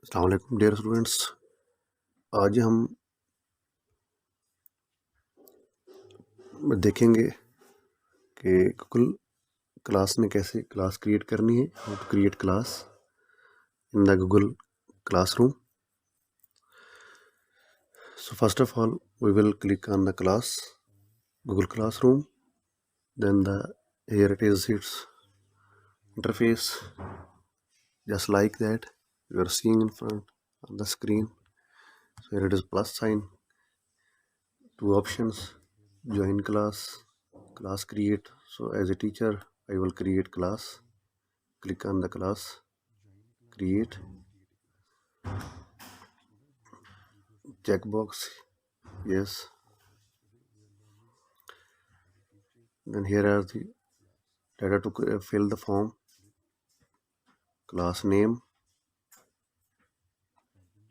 अस्सलाम वालेकुम dear students. आज हम देखेंगे कि गूगल क्लास में कैसे क्लास क्रिएट करनी है, how to create class in the Google classroom. So first of all we will click on the class Google Classroom, then here it is its interface, just like that you are seeing in front on the screen. So here it is plus sign, two options: join class, class create. So as a teacher I will create class. Click on the class, create, checkbox, yes. Then here are the data to fill the form: class name,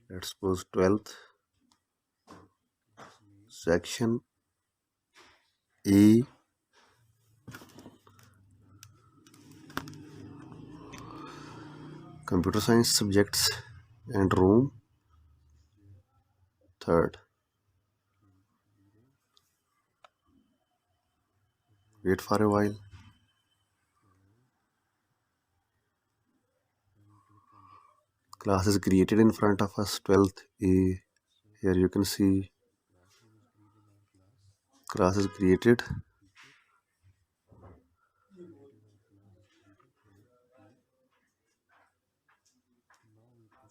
let's suppose 12th, section E, computer science subjects, and room 3rd. Wait for a while. Class is created in front of us, 12th E. Here you can see class is created.